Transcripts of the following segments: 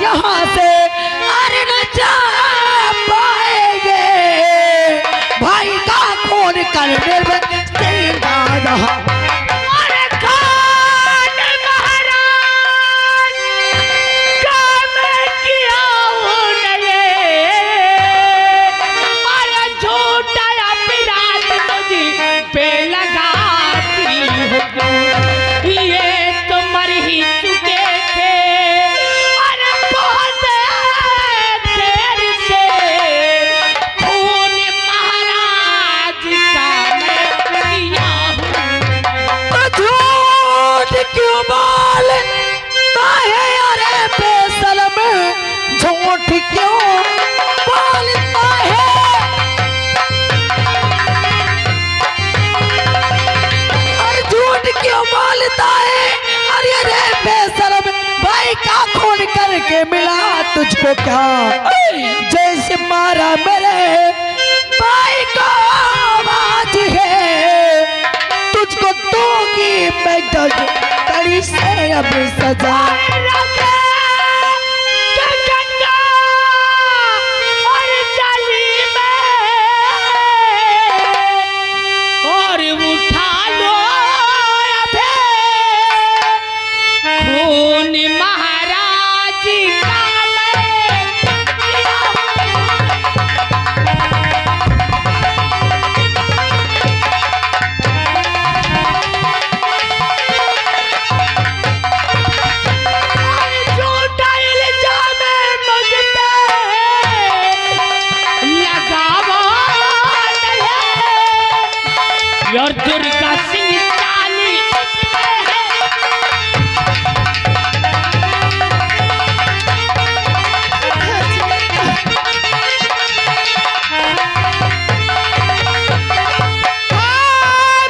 यहाँ से अरे न जा पाएंगे, भाई का खून करने में जिंदा रहा। करके मिला तुझको क्या, जैसे मारा मेरे भाई को आवाज है, तुझको दूंगी मैं कड़ी से अब सजा। और दुर्गा सिंह चाली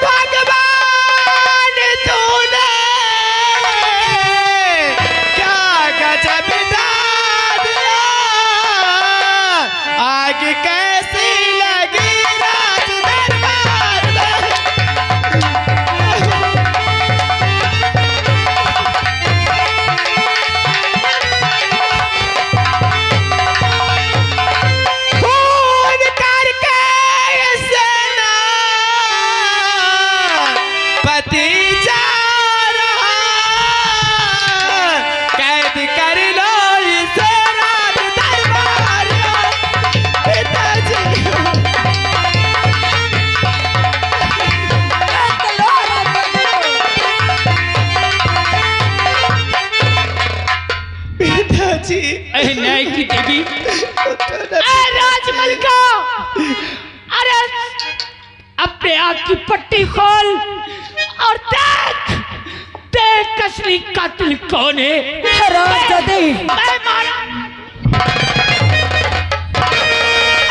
भगवान तूने क्या गजब डाल दिया, आगे कैसी लगी राज दरबार में। न्याय की देवी राजमलिका, अरे अपने आँख की पट्टी खोल और देख देख असली कातिल कौन है।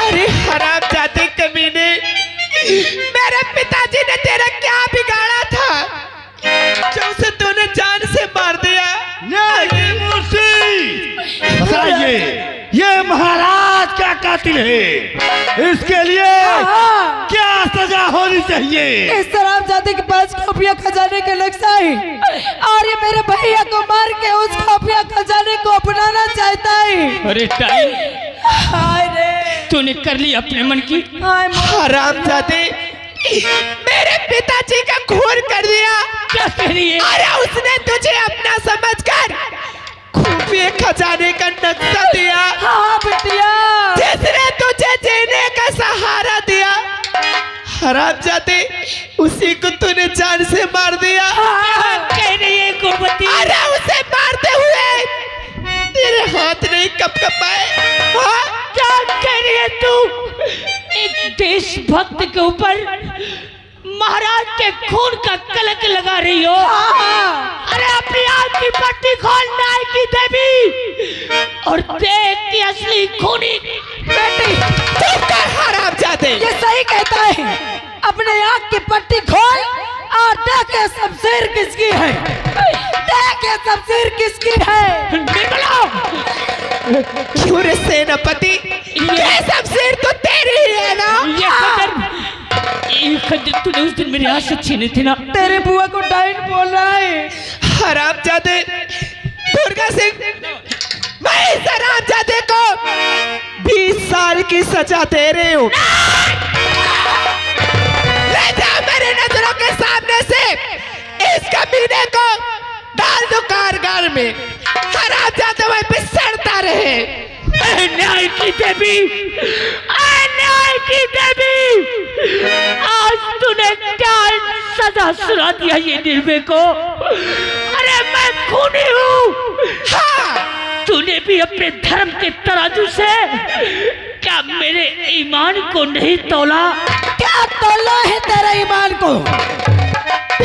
अरे हरामजादे कमीने, मेरे पिताजी ने तेरा क्या बिगाड़ा था जो उसे तूने जान से मार दिया। बताइए ये महाराज का कातिल है, इसके लिए क्या सजा होनी चाहिए? इस हरामजादे के पास खुफिया खजाने का नक्शा है और ये मेरे भैया को मार के उस खुफिया खजाने को अपनाना चाहता है। अरे टाइम, हाय रे, तूने कर ली अपने मन की। हरामजादे, मेरे पिताजी का खून कर दिया। क्या कह रही है? अरे उसने तुझे अपना समझकर खुफिया खजाने का नक्शा दिया। हाँ बिटिया, जिसने तुझे जीने का सहारा दिया। हरामजादे, उसी को तूने जान से मार दिया। कह रही है गुरबती। अरे उसे मारते हुए तेरे हाथ नहीं कपकपाए। क्या कह रही है तू? एक देशभक्त के ऊपर महाराज के खून का कलंक लगा रही हो। अरे अपनी आँख की पट्टी खोल न्याय की देवी और देख कि असली खूनी बेटी चुप कर हरामजादे। ये सही कहता है, अपने आँख की पट्टी खोल और देख ये शमशीर किसकी है, देख ये शमशीर किसकी है। निकलो। क्यों रे सेनापति, ये शमशीर तो तेरी ही है ना? ये खंजर तूने उस दिन मेरे हाथ से छीने थे ना। तेरे बुआ को डाइन बोल रहा है। हरामजादे, दुर्गा सिंह, मैं इस सजा दे रही हूँ। ले जाओ मेरे नजरों के सामने से इस कमीने को, डाल दो कारगार में, हरामजादे वहीं पे सड़ता रहे। न्याय की देवी, न्याय की देवी, आज तूने क्या सजा सुना दिया ये निर्भय को? अरे मैं खूनी हूँ। हाँ, तूने भी अपने धर्म के तराजू से क्या मेरे ईमान को नहीं तोला? क्या तोला है तेरा ईमान को?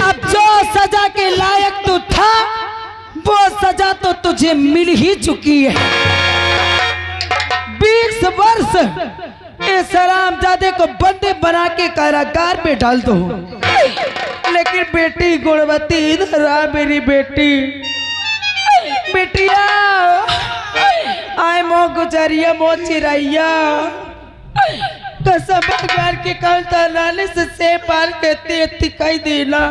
अब जो सजा के लायक तू था वो सजा तो तुझे मिल ही चुकी है। 20 वर्ष इस हरामजादे को बंदे बना के कारागार में डाल दो, लेकिन बेटी गुणवती इधर आ, मेरी बेटी, बेटिया आए मो गुजरिया मो चिरैया, कसम भगवान के कांता नाले से पाल के दिखाई देना।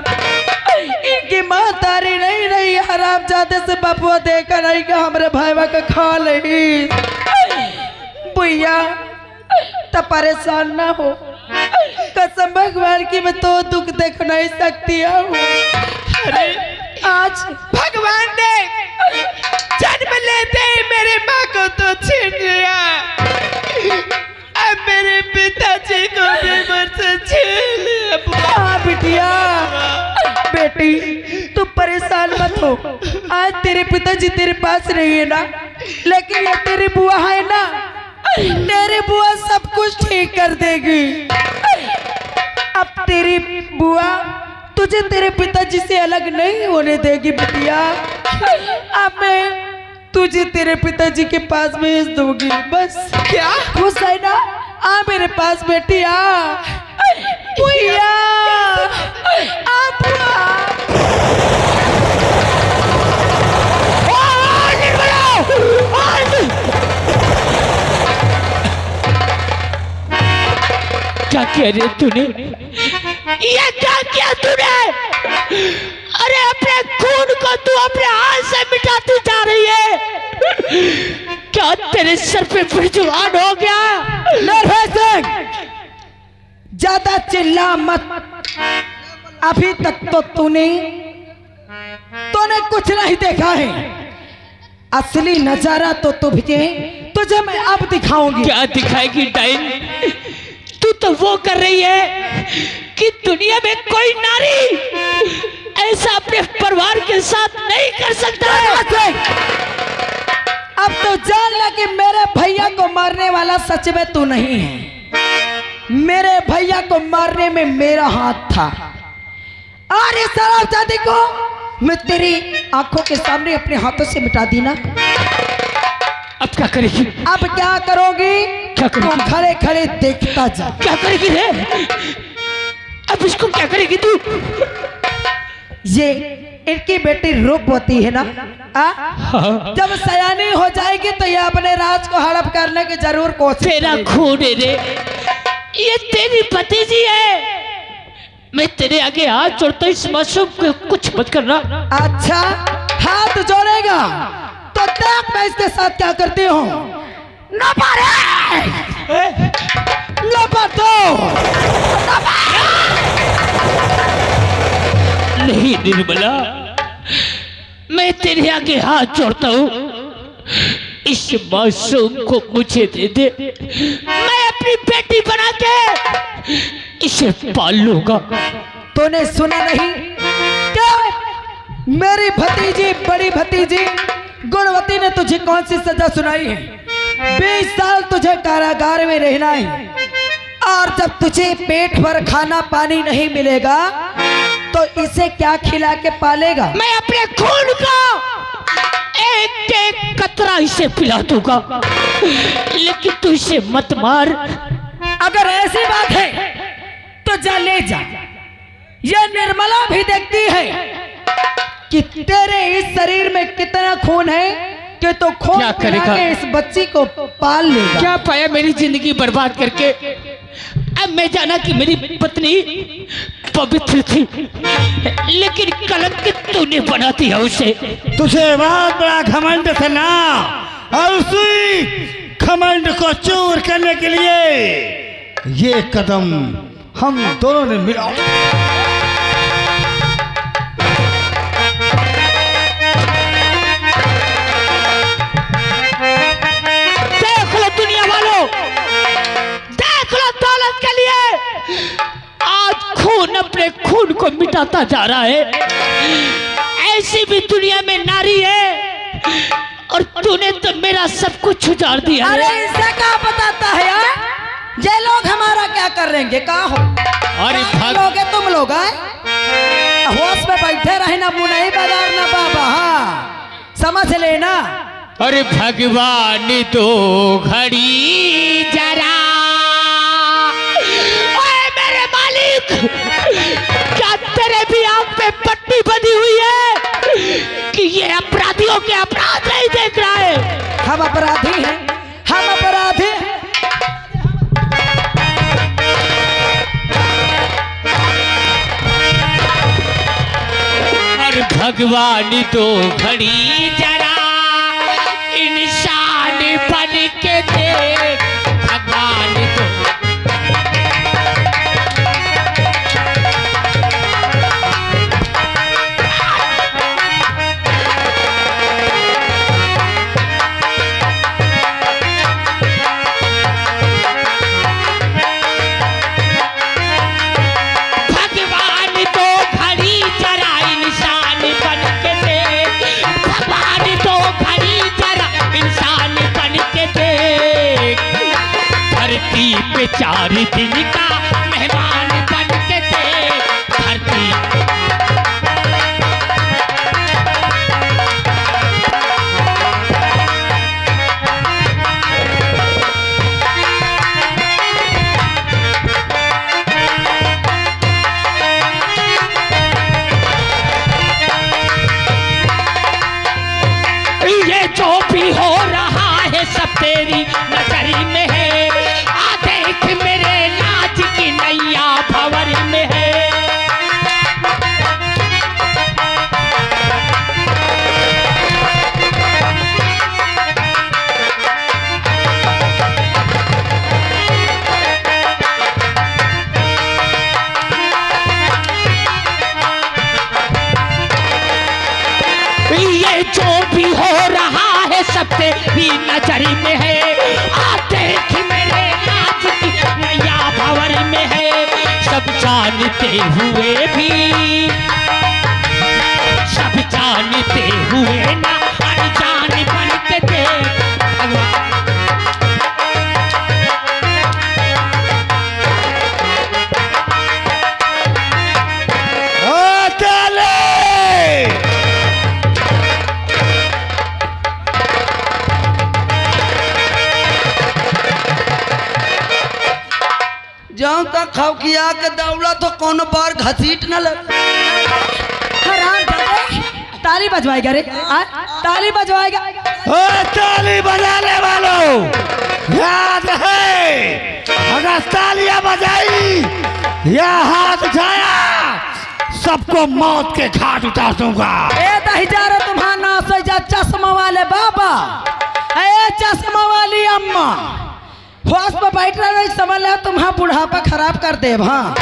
इनकी माँ तारी नहीं रही, हरामजादे से बपुआ देखा नहीं कि हमारे भाईवा का खा नहीं। भैया तब परेशान ना हो, कसम भगवान की मैं तो दुख देख नहीं सकती हूँ। अरे आज भगवान ने जन्म लेते ही मेरी माँ को तो छीन लिया, अब मेरे पिताजी को भी मुझसे छीन लिया। हाँ बिटिया, बेटी तू परेशान मत हो। आज तेरे पिताजी तेरे पास नहीं है ना, लेकिन ये तेरी बुआ है ना, तेरी बुआ सब कुछ ठीक कर देगी। अब तेरी बुआ तुझे तेरे पिताजी से अलग नहीं होने देगी बिटिया। अब मैं तुझे तेरे पिताजी के पास भेज दूंगी, बस। क्या? खुश है ना? आ मेरे पास बेटी, आ बुआ, आ बुआ। क्या किया रे तूने? ये क्या किया तूने? अरे अपने खून को तू अपने हाथ से मिटाती जा रही है। क्या तेरे सर पे जुबान हो गया? निर्भय सिंह, ज्यादा चिल्ला मत। अभी तक तो तूने कुछ नहीं देखा है, असली नजारा तो तुझे मैं अब दिखाऊंगी। क्या दिखाएगी डाइन? तू तो वो कर रही है कि दुनिया में कोई नारी ऐसा अपने परिवार के साथ नहीं कर सकता है। अब तो जान ला कि मेरे भैया को मारने वाला सच में तू नहीं है। मेरे भैया को मारने में मेरा हाथ था, और इस हरामजादी को मैं तेरी आंखों के सामने अपने हाथों से मिटा दी ना। अब क्या करेगी? अब क्या करोगी? क्या करोगी? तुम खड़े खड़े देखता जा। क्या करेगी रे? अब इसको क्या करेगी तू? ये इनकी बेटी रूपवती है ना, हाँ। जब सयानी हो जाएगी तो ये अपने राज को हड़प करने की जरूर कोशिश तेरा करेगी। खून है रे, ये तेरी भतीजी है। मैं तेरे आगे हाथ जोड़ता हूँ, इस मासूम को कुछ मत करना। अच्छा हाथ जोड़ेगा तो देख मैं इसके साथ क्या करती हूँ। न मारे, न दो, नहीं निर्मला, मैं तेरे आगे हाथ जोड़ता हूँ, इस मासूम को मुझे दे दे। मैं अपनी बेटी बना के इसे पाल लूंगा। तूने सुना नहीं क्या? मेरी भतीजी, बड़ी भतीजी गुणवती ने तुझे कौन सी सजा सुनाई है? 20 साल तुझे कारागार में रहना है, और जब तुझे पेट भर खाना पानी नहीं मिलेगा तो इसे क्या खिला के पालेगा? मैं अपने खून का एक एक कतरा इसे पिला दूंगा, लेकिन तू इसे मत मार। अगर ऐसी बात है तो जा ले जा। यह निर्मला भी देखती है कि तेरे इस शरीर में कितना खून है कि तो खून क्या पिला करेगा? के इस बच्ची को पाल लेगा। क्या पाया मेरी जिंदगी बर्बाद करके? अब मैं जाना कि मेरी पत्नी पवित्र थी, लेकिन कलंकित तूने बना दिया उसे। तुझे बहुत बड़ा घमंड था ना, और उसी घमंड को चूर करने के लिए ये कदम हम दोनों ने मिला। देख लो दुनिया वालों, देख लो दौलत के लिए आज खून अपने खून को मिटाता जा रहा है। ऐसी भी दुनिया में नारी है और तूने तो मेरा सब कुछ उजाड़ दिया है। अरे इसे क्या बताता है यार? ये लोग हमारा क्या करेंगे? का हो? अरे लोग तुम लोग होश में बैठे रहे ना, मुनई बाजार ना बाबा। हाँ समझ लेना। अरे भगवान तो घड़ी जरा, ओए मेरे मालिक, क्या तेरे भी आंख पे पट्टी बंधी हुई है कि ये अपराधियों के अपराध नहीं देख रहा है? हम अपराधी हैं, हम अपराधी हैं। और भगवान तो घड़ी जरा इंसान बन के देख, भगवान तो पे 4 दिन का मेहमान बन के थे धरती। ये जो भी हो रहा है सब तेरी नजर में है। मेरे लाज की नैया भंवर में है। ये जो भी हो रहा है सब तेरी नजर में है। देख मेरे लाज की नैया भंवर में है। सब जानते हुए भी, सब जानते हुए ना अनजान बन के थे भगवान। जहाँ तक खौकिया के दौड़ा तो कौन बार घसीट न लग। ताली बजवाएगा रे, ताली बजवाएगा। ताली बजाने वालों याद है, अगर तालियां बजाई या हाथ उठाया सबको मौत के घाट उतार दूंगा। दहिजारा तुम्हारा नाश हो जा। चश्मा वाले बाबा, चश्मा वाली अम्मा, होश में बैठ रहे समझ लिया तुम्हारा बुढ़ापा खराब कर दे। हाँ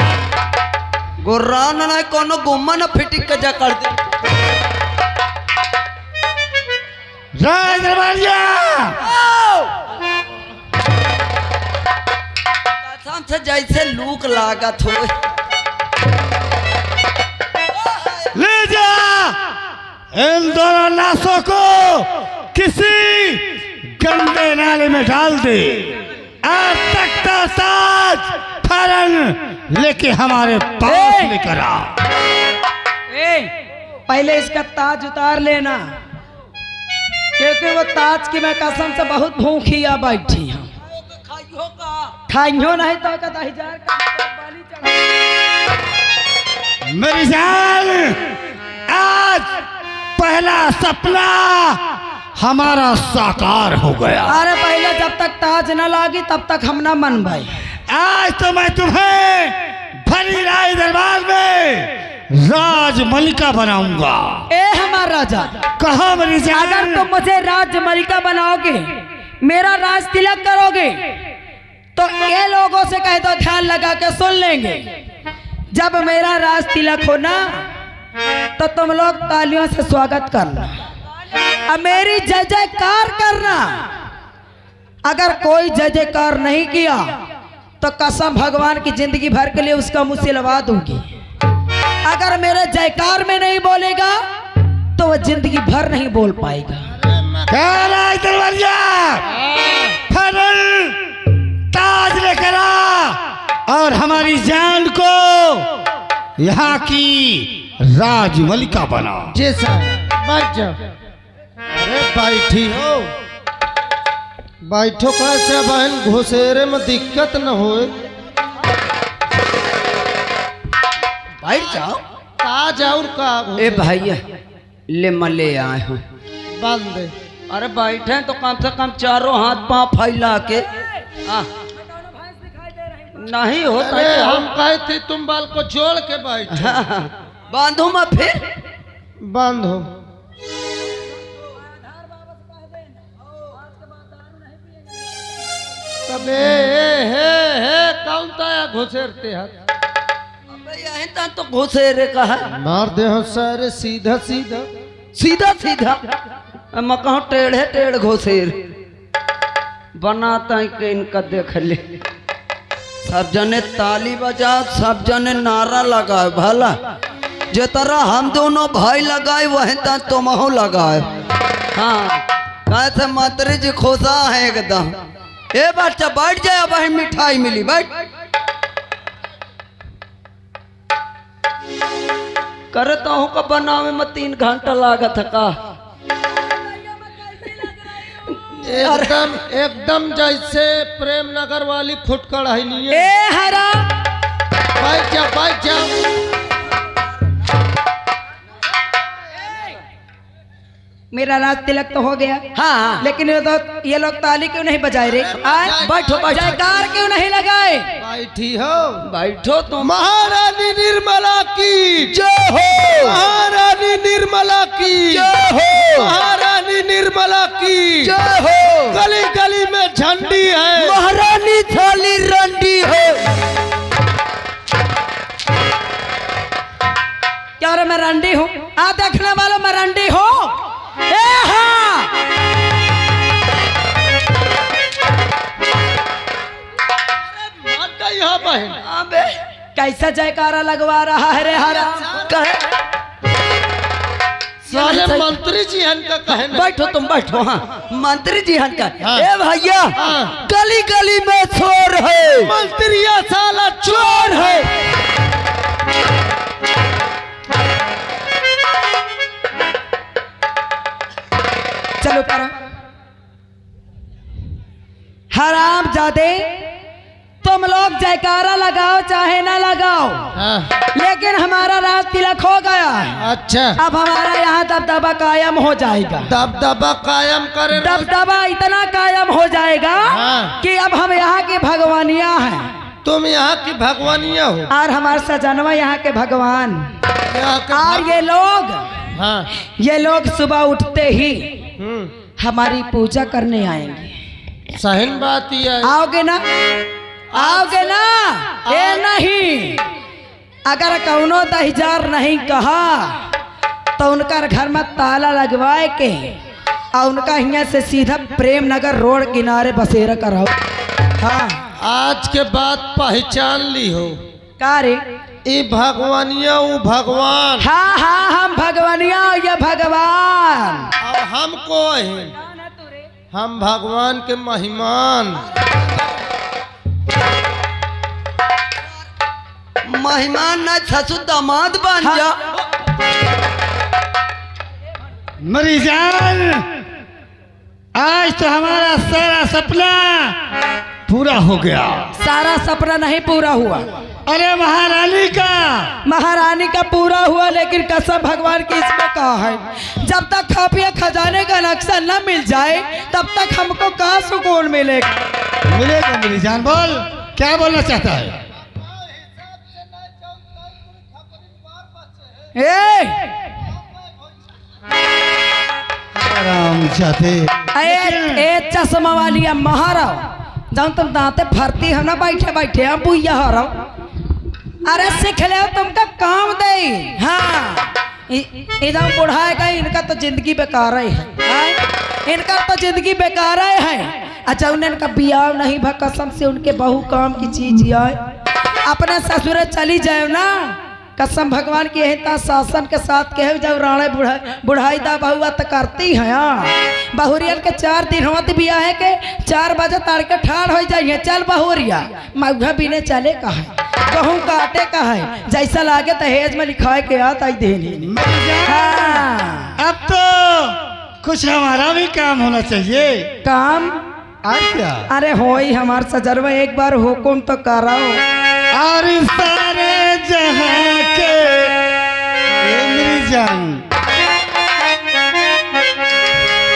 गुर्रा न कोनो गुम्मा न फिटिक के जा कर दे। जय दरबारिया कसम से जैसे लूक लागत हो। ले जा इन दोनों लाशों को किसी गंदे नाले में डाल दे। आज तक तो ताज फरन लेके हमारे पास लेकर आ। पहले इसका ताज उतार लेना, क्योंकि वो ताज की मैं कसम से बहुत भूखी आ बैठी हूँ। खाइयो नहीं तो मेरी जान, आज पहला सपना हमारा साकार हो गया। अरे पहले जब तक ताज न लागी तब तक हम ना मन भाई। आज तो मैं तुम्हें भरी राय दरबार में राजमलिका बनाऊंगा। ए हमारा राजा, कहा मेरी जान? अगर तुम मुझे राजमलिका बनाओगे मेरा राज तिलक करोगे तो ये लोगों से कह दो ध्यान लगा के सुन लेंगे। जब मेरा राज तिलक हो ना तो तुम लोग तालियों से स्वागत करना और मेरी जय जयकार करना। अगर कोई जय जयकार नहीं किया तो कसम भगवान की जिंदगी भर के लिए उसका मुंह सिलवा दूंगी। अगर मेरे जयकार में नहीं बोलेगा तो वह जिंदगी भर नहीं बोल पाएगा। ताज लेकर आ और हमारी जान को यहाँ की राजमलिका बना। जी सर, बैठ जाओ। अरे बैठी हो, बैठो कैसे बहन, घुसेरे में दिक्कत न हो। बैठ जाओ। का जाऊर का ए भैया ले मले आए हूँ। बांध दे। अरे बैठे तो कम से कम चारों हाथ पांव फैला के नहीं होता। अरे हम कहते तुम बाल को जोड़ के बैठो। बांधू मैं फिर बांधो। तबे हे कौन ताया घुसेरते हाथ यही तो घुसेरे का है। मार दे हो सारे सीधा सीधा सीधा सीधा मैं कहूँ टेढ़े टेढ़ घुसेर बनाता है कि इनका देख ले। सब जने ताली बजा, सब जने नारा लगाए भला जे तरह हम दोनों भाई लगाए वही तरह तुम लगाए। हाँ कैसे मातरी जी खुशा है एकदम। ए बच्चा बैठ जाए, अब वही मिठाई मिली बैठ। करता हूँ का बनावे में 3 घंटा लागत का। एकदम एकदम जैसे प्रेम नगर वाली फुटकड़ है नहीं है। ए हरा बैठ जा बैठ जा। मेरा राज तिलक तो हो गया। हाँ लेकिन ये लोग ताली क्यों नहीं बजाए रे? आए बैठो बैठो। जयकार क्यों नहीं लगाए? बैठी हो। बैठो तुम। महारानी निर्मला की जय हो। महारानी निर्मला की जय हो। महारानी निर्मला की जय हो। गली गली में झंडी है। महारानी थाली रंडी हो। क्या रे मैं रंडी हूँ? आ देखने वालों मैं रंडी हो। यहाँ बहन अबे कैसा जयकारा लगवा रहा है रे हरा? कहे साले मंत्री जी हन का कहना। बैठो तुम बैठो। हाँ मंत्री जी हन का। हाँ। ए भैया हाँ। गली गली में चोर है। मंत्री या साला चोर है। चलो करो। हराम जादे तुम लोग जयकारा लगाओ चाहे ना लगाओ, लेकिन हमारा राज तिलक हो गया है। अच्छा अब हमारा यहाँ दबदबा कायम हो जाएगा। दबदबा कायम करे। दबदबा इतना कायम हो जाएगा हाँ। कि अब हम यहाँ की भगवानिया हैं। तुम यहाँ की भगवानिया हो और हमारे सजनवा यहाँ के भगवान। यहाँ के और हाँ। ये लोग सुबह उठते ही हमारी पूजा करने आएंगे। सहन बात ही है। आओगे ना? आओगे ना? ये नहीं, अगर कौनो दहजार नहीं कहा तो उनका घर में ताला लगवाए के और उनका यहाँ से सीधा प्रेम नगर रोड किनारे बसेरा कराओ। हाँ आज के बाद पहचान ली हो का रे? ये भगवानिया वो भगवान। हाँ हाँ हम भगवानिया ये भगवान। अब हमको है हम भगवान के मेहमान। मेहमान ना ससुर दामाद बन जा। मेरी जान आज तो हमारा सारा सपना पूरा हो गया। सारा सपना नहीं पूरा हुआ। अरे महारानी का पूरा हुआ, लेकिन कसम भगवान की इसमें कहा है जब तक खापिया खजाने का नक्शा न मिल जाए तब तक हमको कहाँ सुकून मिलेगा। मिलेगा। मेरी जान बोल क्या बोलना चाहता है? आराम जाते ए चश्मा वाली महारा जब तुम दांते फरती हो ना बैठे बैठे हम बुया हो रहा। अरे सीख ले तुमका काम दे। हाँ इधर बुढ़ाए गए इनका तो जिंदगी बेकार है। इनका तो जिंदगी बेकार है। अच्छा उन्हें इनका बियाह नहीं भा कसम से उनके बहू काम की चीज आए अपने ससुर चली जाए ना कसम भगवान की यही शासन के साथ कहे जब राणे बुढ़ाई दा बहुआ तो करती है। बहुरियन के 4 दिन होत बिया है के 4 बजे तड़के ठाड़ हो जाइए चल बहुरिया मऊघा बिने चले का है गहूँ काटे का है जैसा लागे दहेज में लिखाए के आता ही देने। हाँ। अब तो कुछ हमारा भी काम होना चाहिए। काम आज क्या? अरे हो ही हमार सजरवा एक बार हुकुम तो करो। और सारे जहां के मेरी जान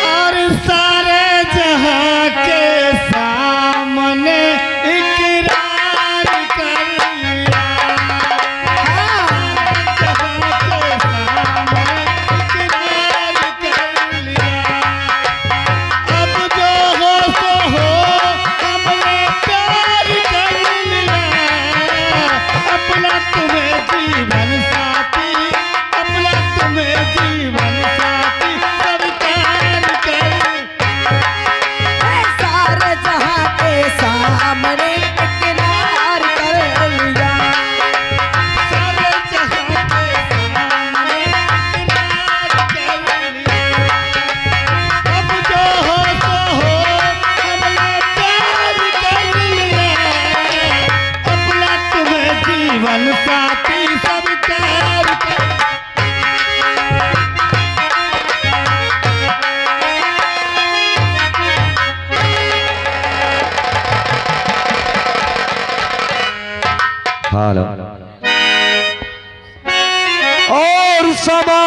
और सारे जहां के सामने इकरार कर लिया। जहां के सामने इकरार कर लिया। अब जो हो सो हो हमने प्यार कर लिया। अपना तुम्हें जीवन साथी अपना तुम्हें जीवन साथी स्वीकार कर। सारे जहां के सामने इकरार कर लिया। सारे जहां के सामने इकरार कर लिया। अब जो हो सो हो हमने प्यार कर लिया। अपना तुम्हें जीवन साथी स्वीकार कर। हेलो और समा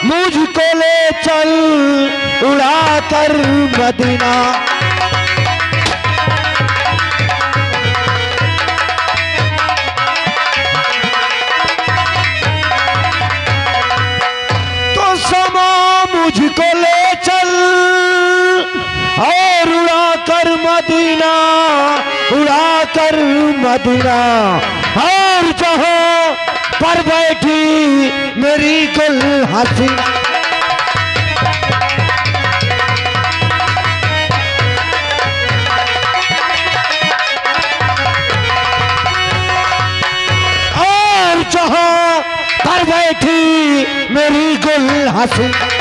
मुझको ले चल उड़ा कर मदीना। तो समा मुझको ले चल और उड़ा कर मदीना उड़ा कर मदीना। और जहां पर बैठी मेरी गुल हसीना। और जहां पर बैठी मेरी गुल हसीना।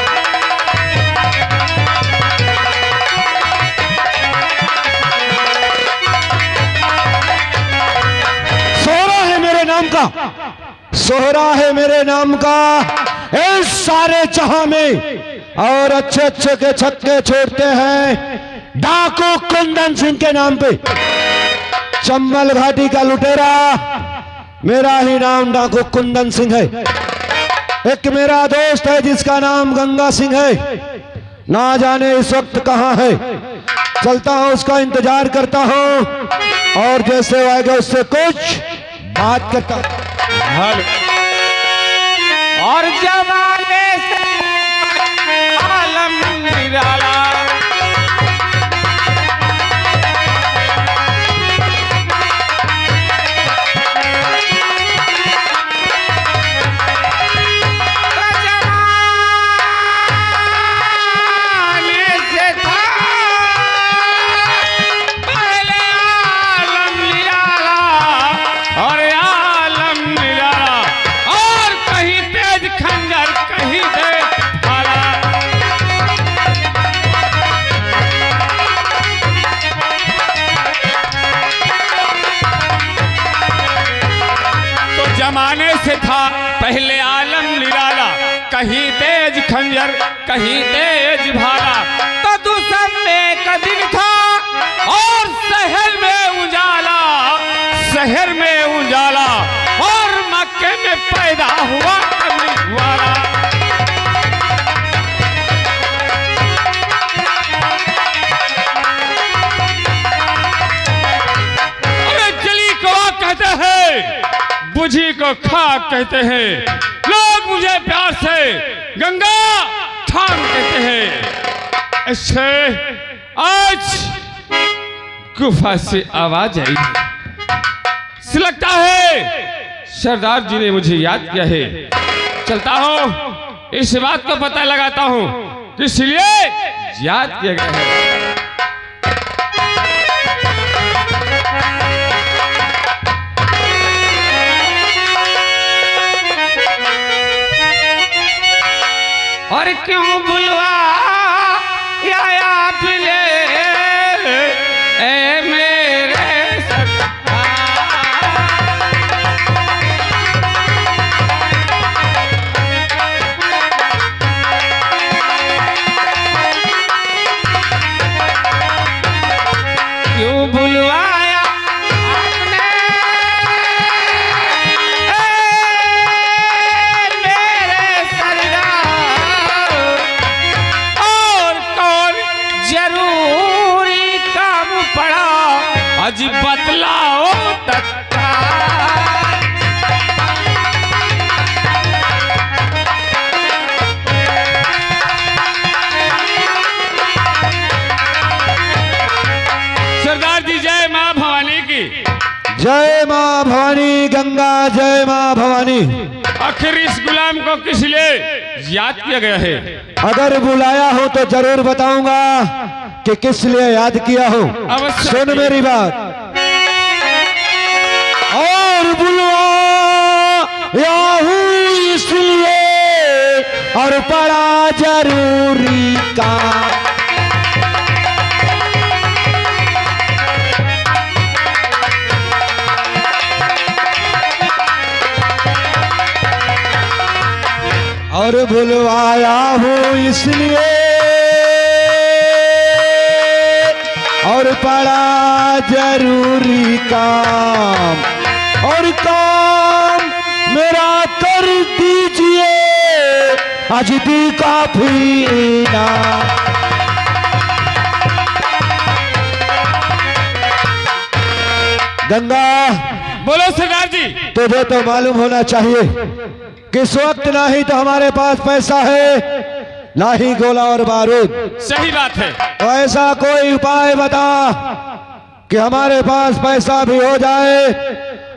सोहरा है मेरे नाम का इस सारे जहां में। और अच्छे अच्छे के छक्के छोड़ते हैं डाकू कुंदन सिंह के नाम पे। चंबल घाटी का लुटेरा मेरा ही नाम डाकू कुंदन सिंह है। एक मेरा दोस्त है जिसका नाम गंगा सिंह है। ना जाने इस वक्त कहां है। चलता हूं उसका इंतजार करता हूं और जैसे वो आएगा उससे कुछ बात करता हूं। और जमाने से आलम निराला जमाने से था पहले आलम निराला। कहीं तेज खंजर कहीं तेज भाला। तो दूसर में का दिन था और शहर में उजाला। शहर में उजाला और मक्के में पैदा हुआ कमली वाला। अरे जली कवा कहते हैं बुझी को खाक कहते हैं। लोग मुझे प्यार से गंगा थान कहते हैं। ऐसे आज गुफा से आवाज आई, लगता है सरदार जी ने मुझे याद किया है। चलता हूँ, इस बात का पता लगाता हूँ कि इसलिए याद किया गया है। और क्यों बुलवा या पिले ए मेरे सखा, क्यों बुलवाया आपने मेरे सरदार, और कौन जरूरी काम पड़ा आज बतलाओ तत्काल। सरदार जी जय माँ भवानी की। जय माँ भवानी गंगा, जय माँ भवानी। आखिर इस गुलाम को किस लिए याद किया गया है? अगर बुलाया हो तो जरूर बताऊंगा कि किस लिए याद किया हो। अवश्य। सुन मेरी बात। और बुलवाया हूँ इसलिए और बड़ा जरूरी काम। और बुलवाया हूँ इसलिए और बड़ा जरूरी काम, और काम मेरा कर दीजिए आज भी काफी ना। गंगा, बोलो सरदार जी। तुझे तो मालूम होना चाहिए कि इस वक्त ना ही तो हमारे पास पैसा है, ना ही गोला और बारूद। सही बात है। तो ऐसा कोई उपाय बता कि हमारे पास पैसा भी हो जाए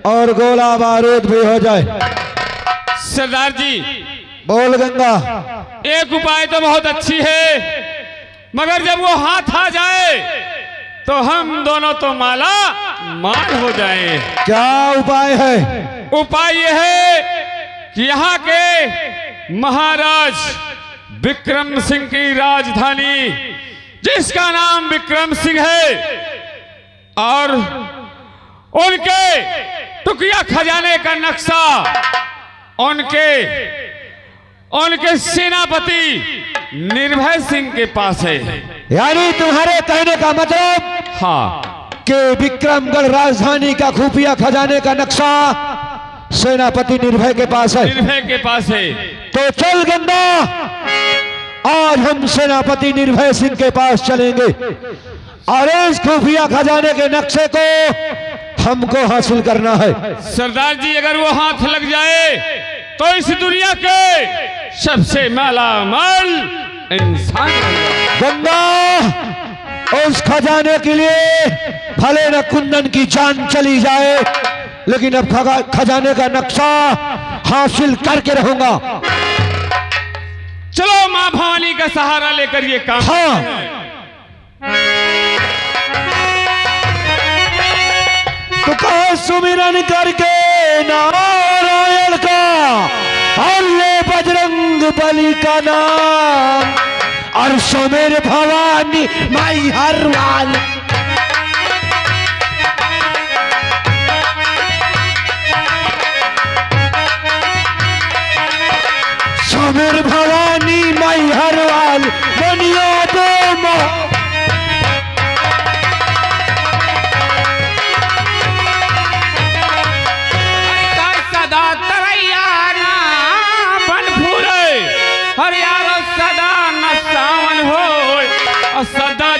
और गोला बारूद भी हो जाए। सरदार जी बोल गंगा। एक उपाय तो बहुत अच्छी है, मगर जब वो हाथ आ जाए तो हम दोनों तो माला माल हो जाएं। क्या उपाय है? उपाय यह है कि यहाँ के महाराज विक्रम सिंह की राजधानी, जिसका नाम विक्रम सिंह है, और उनके टुकिया खजाने का नक्शा उनके सेनापति निर्भय सिंह के पास है। यानी तुम्हारे कहने का मतलब हाँ, कि विक्रमगढ़ राजधानी का खुफिया खजाने का नक्शा सेनापति निर्भय के पास है। निर्भय के पास है। तो चल गंगा, आज हम सेनापति निर्भय सिंह के पास चलेंगे और इस खुफिया खजाने के नक्शे को हमको हासिल करना है। सरदार जी अगर वो हाथ लग जाए तो इस दुनिया के सबसे माला माल इंसान। गंगा, उस खजाने के लिए भले न कुंदन की जान चली जाए, लेकिन अब खजाने का नक्शा हासिल करके रहूंगा। चलो माँ भवानी का सहारा लेकर ये काम। हाँ, तो कहो सुमिरन करके नारायण का और ले बजरंग बली का नाम और सुमिर भवानी माई हर वाल। सुमिर भवानी